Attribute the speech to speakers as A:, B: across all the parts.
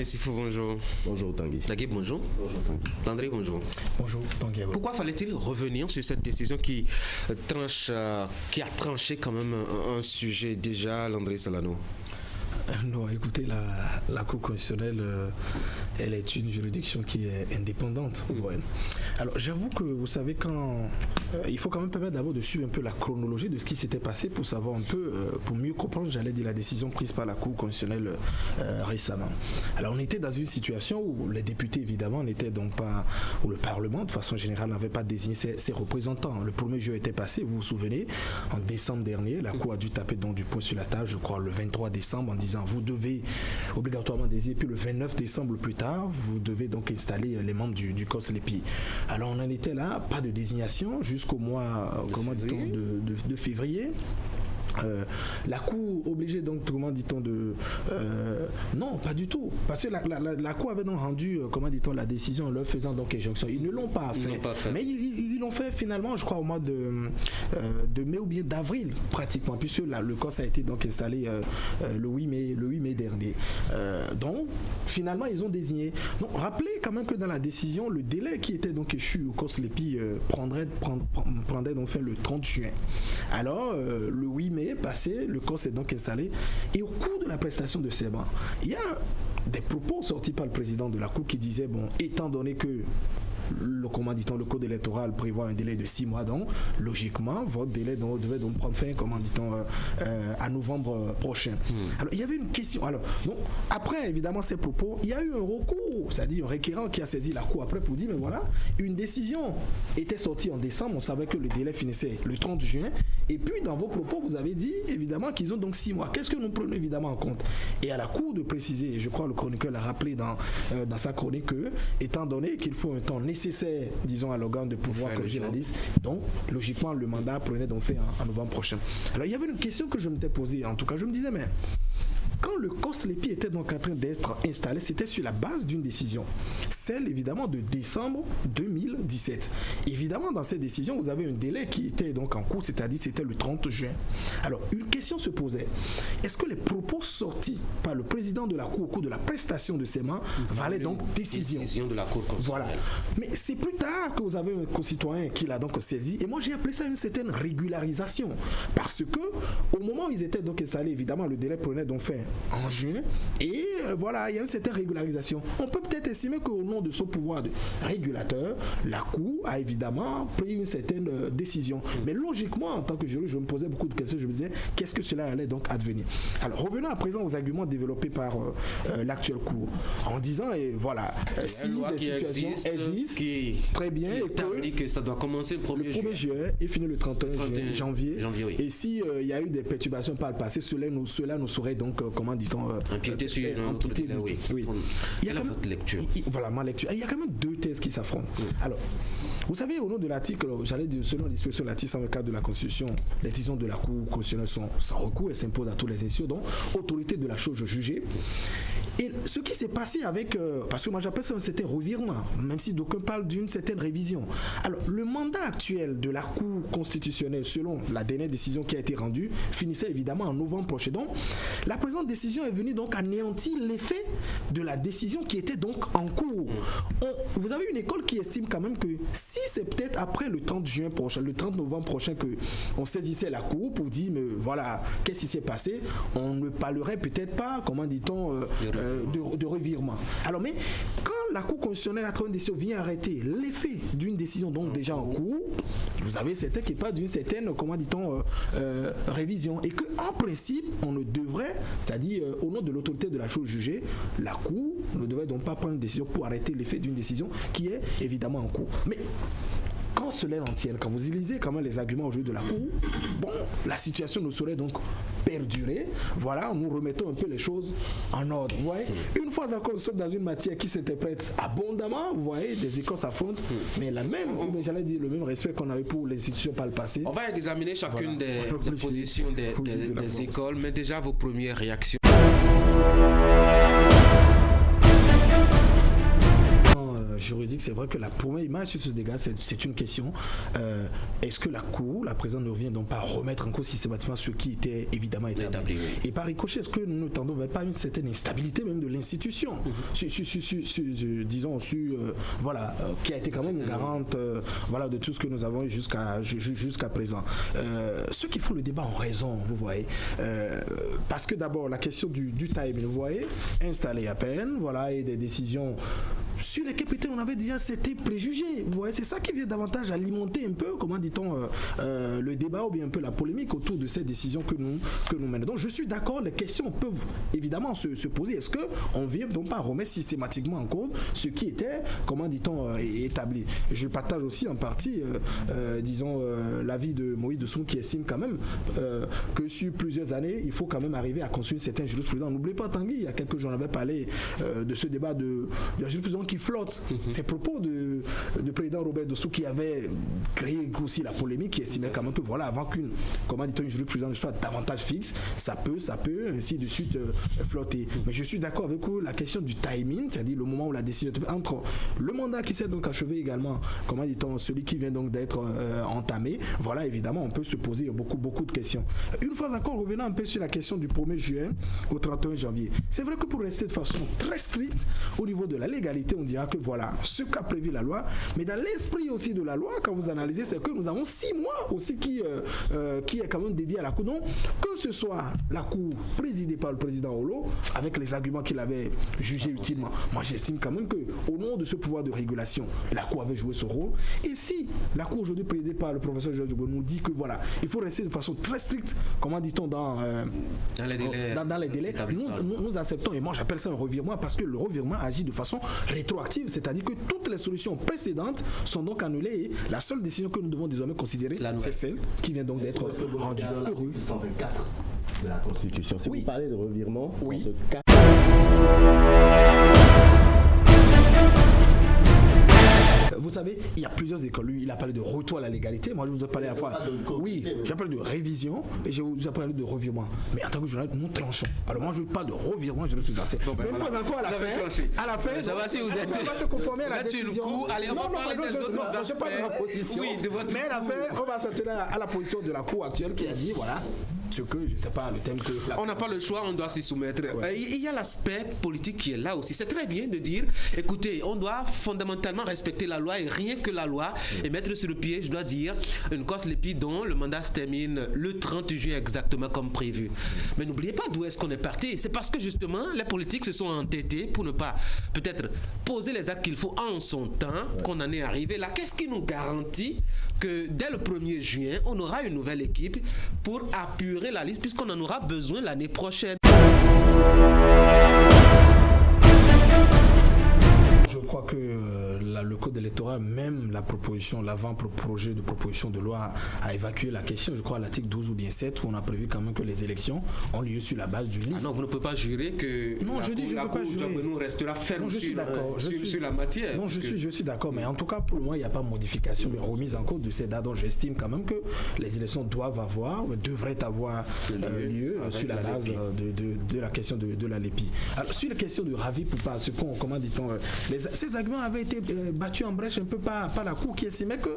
A: Sifo, bonjour.
B: Bonjour Tanguy.
A: Nagui, bonjour.
B: Bonjour Tanguy.
A: Landry, bonjour.
C: Bonjour Tanguy.
A: Pourquoi fallait-il revenir sur cette décision qui a tranché quand même un sujet déjà, Landry Solano?
C: Non, écoutez, la Cour constitutionnelle, elle est une juridiction qui est indépendante. Ouais. Alors, j'avoue que, vous savez, il faut quand même permettre d'abord de suivre un peu la chronologie de ce qui s'était passé pour savoir un peu, pour mieux comprendre, j'allais dire, la décision prise par la Cour constitutionnelle récemment. Alors, on était dans une situation où les députés, évidemment, n'étaient donc pas, où le Parlement, de façon générale, n'avait pas désigné ses représentants. Le premier jeu était passé, vous vous souvenez, en décembre dernier, la Cour a dû taper donc du poing sur la table, je crois, le 23 décembre, en disant vous devez obligatoirement désigner, puis le 29 décembre plus tard, vous devez donc installer les membres du COSLEPI. Alors on en était là, pas de désignation jusqu'au mois, de février. La Cour obligée donc, comment dit-on, non, pas du tout, parce que la Cour avait donc rendu, comment dit-on, la décision en leur faisant donc injonction. Ils ne l'ont pas fait, mais ils l'ont fait finalement, je crois, au mois de mai ou bien d'avril, pratiquement, puisque le COS a été donc installé le 8 mai dernier. Donc, finalement, ils ont désigné. Donc, rappelez quand même que dans la décision, le délai qui était donc échu au COSLEPI prendrait donc fin le 30 juin. Alors, le 8 mai passé, le COS est donc installé et au cours de la prestation de serment, il y a des propos sortis par le président de la Cour qui disait, bon, étant donné que le code électoral prévoit un délai de 6 mois, donc logiquement votre délai devait donc prendre fin, à novembre prochain. Alors il y avait une question. Alors donc après évidemment ces propos, il y a eu un recours, c'est-à-dire un requérant qui a saisi la Cour après pour dire mais voilà, une décision était sortie en décembre, on savait que le délai finissait le 30 juin, et puis dans vos propos vous avez dit évidemment qu'ils ont donc 6 mois. Qu'est-ce que nous prenons évidemment en compte? Et à la Cour de préciser, et je crois le chroniqueur l'a rappelé dans sa chronique, que étant donné qu'il faut un temps nécessaire, disons, à l'organe de pouvoir corriger la liste. Donc, logiquement, le mandat prenait donc fin en novembre prochain. Alors, il y avait une question que je m'étais posée. En tout cas, je me disais, mais quand le COSLEPI était donc en train d'être installé, c'était sur la base d'une décision, celle évidemment de décembre 2017. Évidemment, dans cette décision, vous avez un délai qui était donc en cours, c'est-à-dire c'était le 30 juin. Alors, une question se posait. Est-ce que les propos sortis par le président de la Cour au cours de la prestation de serment valaient donc décision
A: de la Cour constitutionnelle?
C: Voilà. Mais c'est plus tard que vous avez un concitoyen qui l'a donc saisi, et moi j'ai appelé ça une certaine régularisation, parce que au moment où ils étaient donc installés, évidemment, le délai prenait donc fin en juin, et voilà, il y a une certaine régularisation. On peut peut-être estimer qu'au nom de son pouvoir de régulateur, la Cour a évidemment pris une certaine décision. Mais logiquement, en tant que juriste, je me posais beaucoup de questions, je me disais, qu'est-ce que cela allait donc advenir? Alors, revenons à présent aux arguments développés par l'actuelle Cour, en disant, et voilà, si des situations existent, très bien, et
A: que ça doit commencer le 1er
C: juillet et finir le 31 janvier.
A: Oui.
C: Et si il y a eu des perturbations par le passé, cela nous saurait donc, comment dit-on,
A: imputer sur notre délai, oui.
C: Il y a quand même, lecture. Voilà, ma lecture. Il y a quand même deux thèses qui s'affrontent. Alors, vous savez, au nom de l'article, j'allais dire, selon la disposition de l'article 124 de la Constitution, les décisions de la Cour constitutionnelle sont sans recours et s'imposent à tous les institutions, donc autorité de la chose jugée. Et ce qui s'est passé avec, parce que moi j'appelle ça un certain revirement, même si d'aucuns parlent d'une certaine révision. Alors, le mandat actuel de la Cour constitutionnelle, selon la dernière décision qui a été rendue, finissait évidemment en novembre prochain. Donc, la présente décision est venue donc anéantir l'effet de la décision qui était donc en cours. Vous avez une école qui estime quand même que si c'est peut-être après le 30 juin prochain, le 30 novembre prochain que on saisissait la Cour pour dire, mais voilà, qu'est-ce qui s'est passé, on ne parlerait peut-être pas, comment dit-on, de revirement. Alors, mais quand la Cour constitutionnelle à travers une décision vient arrêter l'effet d'une décision donc déjà en cours, vous avez certains qui parlent d'une certaine, comment dit-on, révision, et que en principe on ne devrait, c'est-à-dire au nom de l'autorité de la chose jugée, la Cour ne devrait donc pas prendre une décision pour arrêter l'effet d'une décision qui est évidemment en cours. Mais quand cela en tienne, quand vous lisez quand même les arguments aujourd'hui de la Cour, bon, la situation ne saurait donc perdurer. Voilà, nous remettons un peu les choses en ordre. Vous voyez, une fois encore, nous sommes dans une matière qui s'interprète abondamment. Vous voyez, des écoles s'affrontent, mais j'allais dire le même respect qu'on avait pour les institutions par le passé.
A: On va examiner chacune des positions des écoles, mais déjà vos premières réactions.
C: juridique, c'est vrai que la première image sur ce dégât, c'est une question. Est-ce que la Cour, la présidente ne revient donc pas à remettre en cause systématiquement ce qui était évidemment établi? Et par ricochet, est-ce que nous ne tendons vers pas une certaine instabilité même de l'institution, disons, qui a été quand même garante de tout ce que nous avons eu jusqu'à présent. Ceux qui font le débat ont raison, vous voyez. Parce que d'abord, la question du timing, vous voyez, installé à peine, et des décisions sur lesquelles peut-être on avait déjà c'était préjugé. Vous voyez, c'est ça qui vient davantage alimenter un peu, comment dit-on, le débat ou bien un peu la polémique autour de ces décisions que nous menons. Donc je suis d'accord, les questions peuvent évidemment se poser. Est-ce qu'on ne vient donc pas remettre systématiquement en cause ce qui était, comment dit-on, établi? Je partage aussi en partie, l'avis de Moïse Dessous qui estime quand même que sur plusieurs années, il faut quand même arriver à construire certains jurisprudents. N'oubliez pas, Tanguy, il y a quelques jours, on avait parlé de ce débat de la jurisprudence qui flotte. Ces propos de président Robert Dessous qui avait créé aussi la polémique, qui estimait quand même que avant qu'une jurisprudence soit davantage fixe, ça peut ainsi de suite flotter. Mais je suis d'accord avec vous, la question du timing, c'est-à-dire le moment où la décision entre le mandat qui s'est donc achevé également, comment dit-on, celui qui vient donc d'être entamé, évidemment on peut se poser beaucoup de questions. Une fois encore, revenant un peu sur la question du 1er juin au 31 janvier, c'est vrai que pour rester de façon très stricte au niveau de la légalité, on dira que ce qu'a prévu la loi, mais dans l'esprit aussi de la loi, quand vous analysez, c'est que nous avons 6 mois aussi qui est quand même dédié à la Cour. Donc, que ce soit la Cour présidée par le président Olo, avec les arguments qu'il avait jugés utilement, moi j'estime quand même qu'au nom de ce pouvoir de régulation, la Cour avait joué son rôle. Et si la Cour aujourd'hui présidée par le professeur Georges Ogbonno nous dit que il faut rester de façon très stricte, comment dit-on, dans les délais, nous acceptons, et moi j'appelle ça un revirement, parce que le revirement agit de façon rétroactive, c'est-à-dire que toutes les solutions précédentes sont donc annulées et la seule décision que nous devons désormais considérer, c'est celle qui vient donc d'être rendue.
B: 124 de la Constitution. Si vous parlez de revirement, dans ce cas...
C: Vous savez, il y a plusieurs écoles. Lui, il a parlé de retour à la légalité. Moi, je vous ai parlé à la fois. Oui, j'ai parlé de révision et je vous ai parlé de revirement. Mais en tant que journaliste, nous tranchons. Alors, moi, je parle de revirement, je vais tout danser. Mais une fois encore, à la fin,
A: ça va si vous êtes.
C: On va se conformer à la décision.
A: Allez, on va parler des autres aspects.
C: Oui, de votre. Mais à la fin, on va se tenir à la position de la Cour actuelle qui a dit, ce que, je ne sais pas, le thème que...
A: On n'a pas le choix, on doit s'y soumettre. Il y a l'aspect politique qui est là aussi. C'est très bien de dire, écoutez, on doit fondamentalement respecter la loi et rien que la loi et mettre sur le pied, je dois dire, une cause l'épi dont le mandat se termine le 30 juin exactement comme prévu. Mais n'oubliez pas d'où est-ce qu'on est parti. C'est parce que justement, les politiques se sont entêtés pour ne pas peut-être poser les actes qu'il faut en son temps qu'on en est arrivé là. Qu'est-ce qui nous garantit que dès le 1er juin, on aura une nouvelle équipe pour apurer la liste puisqu'on en aura besoin l'année prochaine?
C: Je crois que le code électoral, même la proposition, l'avant-projet de proposition de loi a évacué la question, je crois à l'article 12 ou bien 7, où on a prévu quand même que les élections ont lieu sur la base d'une liste.
A: Ah non, vous ne pouvez pas jurer que la Cour nous restera ferme sur la matière.
C: Non, je suis d'accord, mais en tout cas, pour le moment, il n'y a pas de modification, mais remise en cause de ces dates. Donc, j'estime quand même que les élections devraient avoir lieu sur la base de la question de la LEPI. Alors, sur la question de Ravip ou pas, comment dit-on, ces arguments avaient été battus en brèche un peu par la Cour qui estimait que,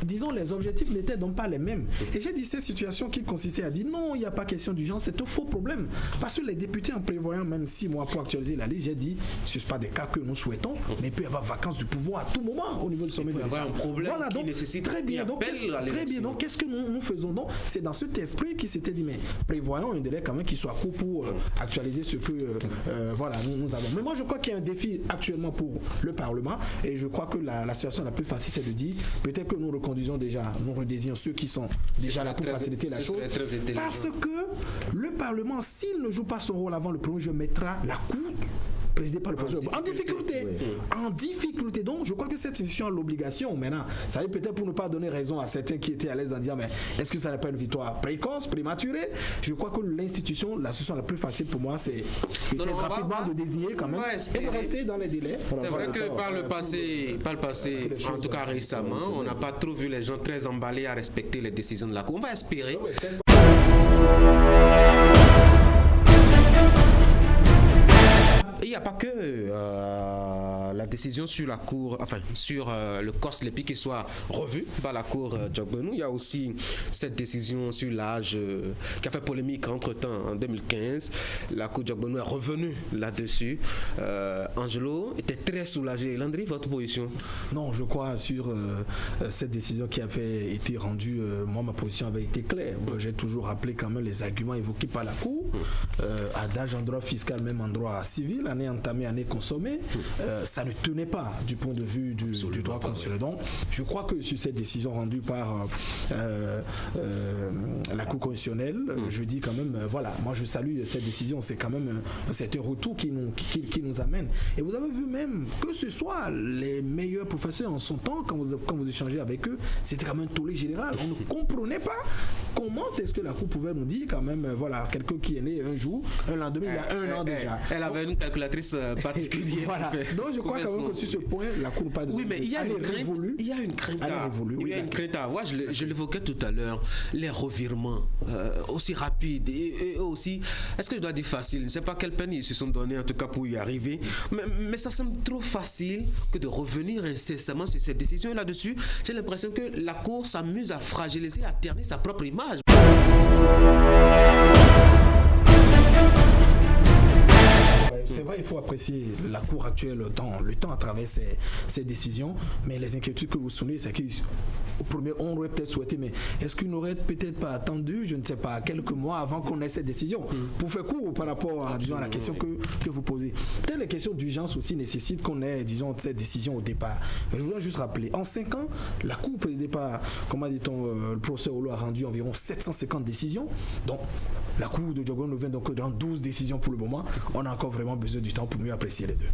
C: disons, les objectifs n'étaient donc pas les mêmes. Et j'ai dit cette situation qui consistait à dire non, il n'y a pas question d'urgence, c'est un faux problème. Parce que les députés, en prévoyant même 6 mois pour actualiser la liste, j'ai dit, ce ne sont pas des cas que nous souhaitons, mais il peut y avoir vacance du pouvoir à tout moment au niveau du sommet de l'État.
A: Il peut y avoir un problème qui nécessite
C: très bien. Donc, qu'est-ce que nous faisons donc? C'est dans cet esprit qui s'était dit, mais prévoyons un délai quand même qui soit court pour actualiser ce que nous avons. Mais moi, je crois qu'il y a un défi actuellement pour le Parlement et je crois que la situation la plus facile, c'est de dire peut-être que nous reconduisons déjà, nous redésignons ceux qui sont déjà là pour faciliter la chose. Parce que le Parlement, s'il ne joue pas son rôle avant le 1er juin, mettra la Cour présidé par le projet en difficulté. En difficulté. Donc, je crois que cette institution a l'obligation maintenant. Ça veut peut-être pour ne pas donner raison à certains qui étaient à l'aise en disant mais est-ce que ça n'est pas une victoire précoce, prématurée? Je crois que l'institution, la solution la plus facile pour moi, c'est rapidement de désigner quand même et de rester dans les délais.
A: C'est vrai que par le passé, en tout cas récemment, on n'a pas trop vu les gens très emballés à respecter les décisions de la Cour. On va espérer. Il n'y a pas que la décision décision sur la cour, enfin sur le COS Lepi qui soit revu par la cour Djokbenou. Il y a aussi cette décision sur l'âge qui a fait polémique entre-temps en 2015. La cour Djokbenou est revenue là-dessus. Angelo était très soulagé. Landry, votre position?
C: Non, je crois sur cette décision qui avait été rendue, moi ma position avait été claire. J'ai toujours rappelé quand même les arguments évoqués par la cour. Adage en droit fiscal, même en droit civil, année entamée, année consommée, ça ne tenait pas du point de vue du droit constitutionnel. Donc, je crois que sur cette décision rendue par la Cour constitutionnelle, je dis quand même, voilà, moi je salue cette décision, c'est quand même un certain retour qui nous amène. Et vous avez vu même que ce soit les meilleurs professeurs en son temps, quand vous échangez avec eux, c'était quand même un tollé général. On ne comprenait pas comment est-ce que la Cour pouvait nous dire quand même, voilà, quelqu'un qui est né un jour, un lendemain, il y a un an déjà.
A: Elle avait une calculatrice particulière.
C: Voilà. Donc je crois quand même que sur ce point, la Cour n'a pas de...
A: Oui, mais il y a une crainte. Il y a une crainte. Il y a une crainte. Moi, je l'évoquais tout à l'heure. Les revirements aussi rapides et aussi, est-ce que je dois dire facile? Je ne sais pas quelle peine ils se sont donnés en tout cas pour y arriver. Mais ça semble trop facile que de revenir incessamment sur cette décision. Et là-dessus, j'ai l'impression que la Cour s'amuse à fragiliser, à terner sa propre image.
C: C'est vrai, il faut apprécier la Cour actuelle, le temps à travers ces décisions, mais les inquiétudes que vous soulevez, c'est qu'au premier, on aurait peut-être souhaité, mais est-ce qu'on n'aurait peut-être pas attendu, je ne sais pas, quelques mois avant qu'on ait cette décision, pour faire court par rapport à, disons, à la question que vous posez. Peut-être les questions d'urgence aussi nécessitent qu'on ait, disons, cette décision au départ. Mais je voudrais juste rappeler, en 5 ans, la Cour présidée par, comment dit-on, le professeur Olo a rendu environ 750 décisions. Donc, la Cour de Djokbenou vient donc dans 12 décisions pour le moment. On a encore vraiment besoin du temps pour mieux apprécier les deux.